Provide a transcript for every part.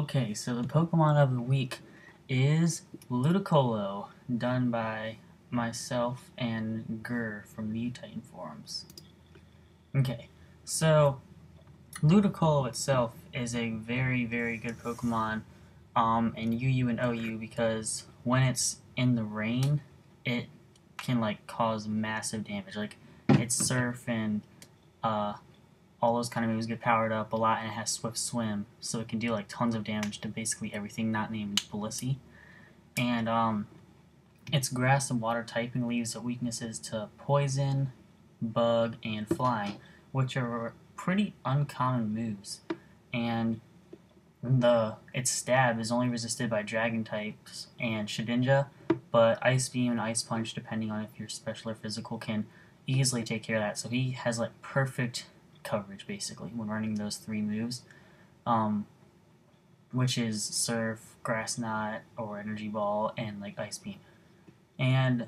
Okay, so the Pokemon of the week is Ludicolo, done by myself and Gur from the Titan forums. Okay, so Ludicolo itself is a very, very good Pokemon in UU and OU because when it's in the rain, it can like cause massive damage. Like its Surf and all those kind of moves get powered up a lot, and it has Swift Swim, so it can do like tons of damage to basically everything not named Blissey. And its grass and water typing leaves the weaknesses to Poison, Bug, and Flying, which are pretty uncommon moves. And its stab is only resisted by Dragon types and Shedinja, but Ice Beam and Ice Punch, depending on if you're special or physical, can easily take care of that. So he has like perfect coverage basically when running those three moves, which is Surf, Grass Knot, or Energy Ball, and like Ice Beam. And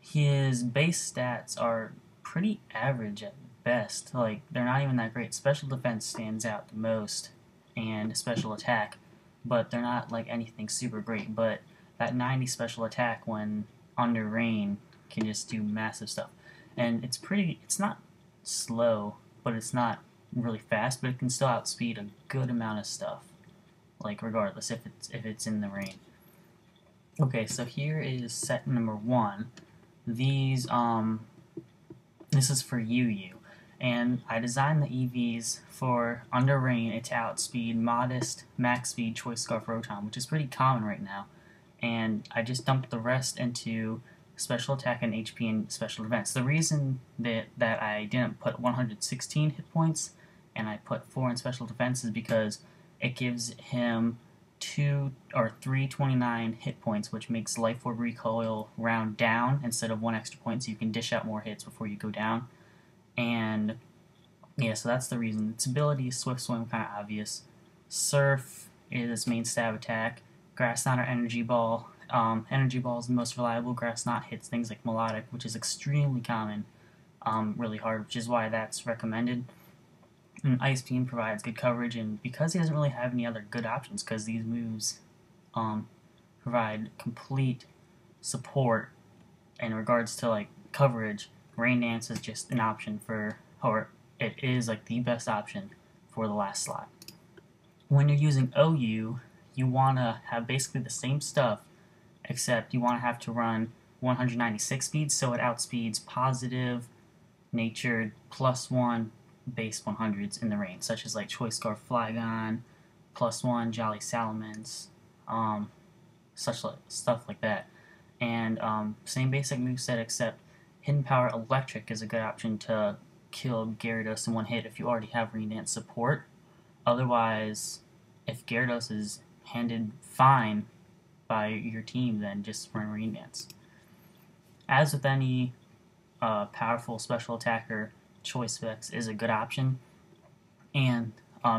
his base stats are pretty average at best. Like they're not even that great. Special defense stands out the most, and special attack, but they're not like anything super great. But that 90 special attack when under rain can just do massive stuff. And it's not slow, but it's not really fast, but it can still outspeed a good amount of stuff, like regardless if it's in the rain. Okay, so here is set number 1. These this is for UU, and I designed the EVs for under rain to outspeed Modest, Max Speed, Choice Scarf, Rotom, which is pretty common right now, and I just dumped the rest into special attack and HP and special defense. The reason that I didn't put 116 hit points and I put 4 in special defense is because it gives him 329 hit points, which makes Life Orb Recoil round down instead of 1 extra point, so you can dish out more hits before you go down. And yeah, so that's the reason. Its ability is Swift Swim, kind of obvious. Surf is its main stab attack. Grass Knot or Energy Ball. Energy Ball is the most reliable. Grass Knot hits things like Melodic, which is extremely common, really hard, which is why that's recommended. And Ice Beam provides good coverage, and because he doesn't really have any other good options, because these moves provide complete support in regards to like coverage, Rain Dance is just an option or it is like the best option for the last slot. When you're using OU, you want to have basically the same stuff, except you want to have to run 196 speed, so it outspeeds Positive, Natured, +1, base 100s in the rain, such as like Choice Scarf, Flygon, +1, Jolly Salamence, stuff like that. And same basic moveset, except Hidden Power Electric is a good option to kill Gyarados in one hit if you already have Rain Dance support. Otherwise, if Gyarados is handled fine by your team, then just run Rain Dance. As with any powerful special attacker, Choice Specs is a good option. And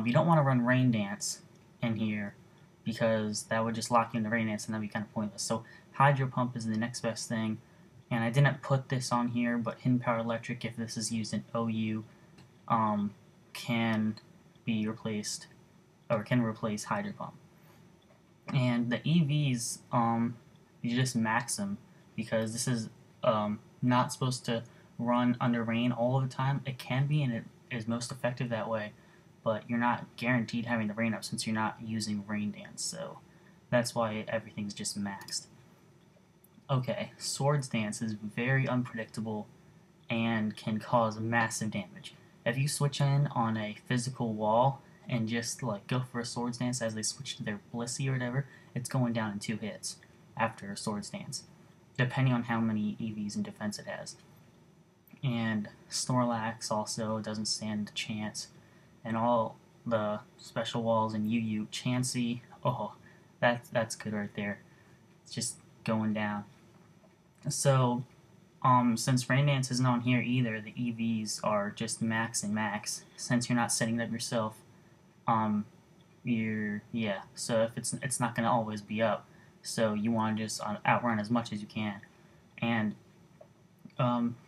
you don't want to run Rain Dance in here because that would just lock you into Rain Dance and that would be kind of pointless. So Hydro Pump is the next best thing. And I didn't put this on here, but Hidden Power Electric, if this is used in OU, can be replaced, or can replace Hydro Pump. And the EVs, you just max them, because this is not supposed to run under rain all of the time. It can be, and it is most effective that way, but you're not guaranteed having the rain up since you're not using Rain Dance, so that's why everything's just maxed. Okay, Swords Dance is very unpredictable and can cause massive damage. If you switch in on a physical wall and just like go for a Swords Dance as they switch to their Blissey or whatever, it's going down in 2 hits after a Swords Dance, depending on how many EVs in defense it has. And Snorlax also doesn't stand a chance. And all the special walls in UU, Chansey, oh, that's good right there. It's just going down. So, since Rain Dance isn't on here either, the EVs are just max and max. Since you're not setting it up yourself, so if it's not gonna always be up. So you want to just outrun as much as you can. And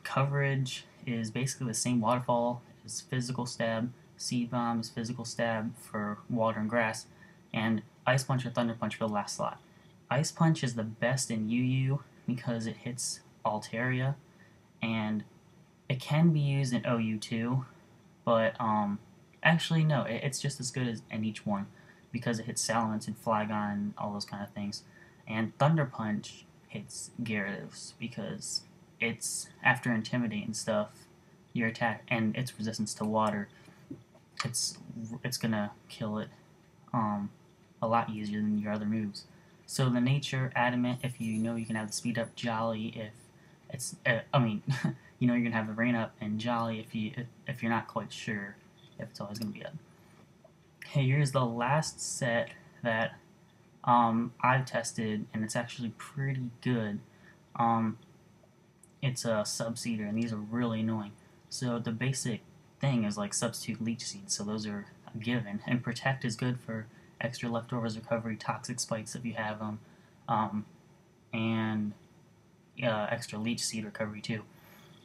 coverage is basically the same. Waterfall is physical stab, Seed Bomb is physical stab for water and grass, and Ice Punch or Thunder Punch for the last slot. Ice Punch is the best in UU because it hits Altaria, and it can be used in OU too, but actually no, it's just as good as in each one because it hits Salamence and Flygon and all those kind of things. And Thunder Punch hits Gyarados because it's after Intimidate and stuff, your attack and its resistance to water, it's gonna kill it a lot easier than your other moves. So the nature, Adamant, if you know you can have the speed up, Jolly if it's you know you're gonna have the rain up, and Jolly if you're not quite sure if it's always gonna be up. Okay, here's the last set that I've tested, and it's actually pretty good. It's a Subseeder, and these are really annoying. So the basic thing is like substitute Leech Seed, so those are a given. And Protect is good for extra leftovers recovery, toxic spikes if you have them, and extra Leech Seed recovery too.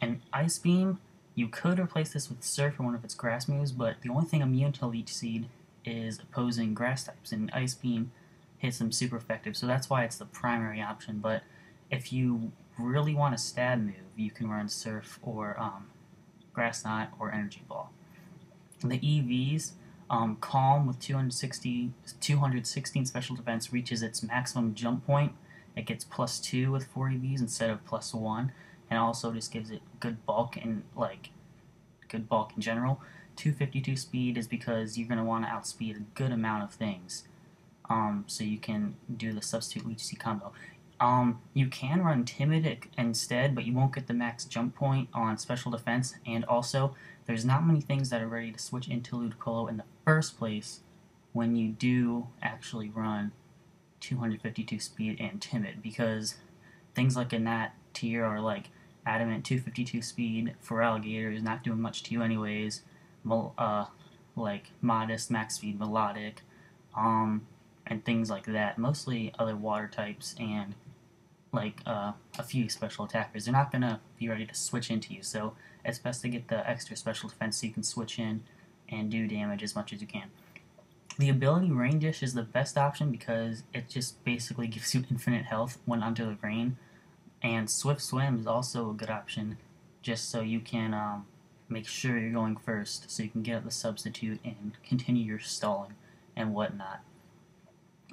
And Ice Beam, you could replace this with Surf or one of its grass moves, but the only thing immune to Leech Seed is opposing grass types, and Ice Beam hits them super effective, so that's why it's the primary option. But if you really want a stab move, you can run Surf or Grass Knot or Energy Ball. The EVs, Calm with 216 special defense reaches its maximum jump point. It gets +2 with 4 EVs instead of +1, and also just gives it good bulk and good bulk in general. 252 speed is because you're going to want to outspeed a good amount of things, so you can do the substitute Leech Seed combo. You can run Timid instead, but you won't get the max jump point on special defense, and also there's not many things that are ready to switch into Ludicolo in the first place when you do actually run 252 speed and Timid, because things like in that tier are like Adamant 252 speed for Alligator is not doing much to you anyways, like Modest max speed Melodic, and things like that. Mostly other water types and like a few special attackers. They're not gonna be ready to switch into you, so it's best to get the extra special defense so you can switch in and do damage as much as you can. The ability Rain Dish is the best option because it just basically gives you infinite health when under the rain, and Swift Swim is also a good option just so you can make sure you're going first so you can get up the substitute and continue your stalling and whatnot.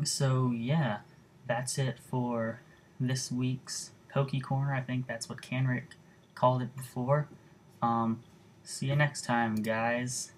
So yeah, that's it for this week's Poke Corner. I think that's what Canrick called it before. See you next time, guys.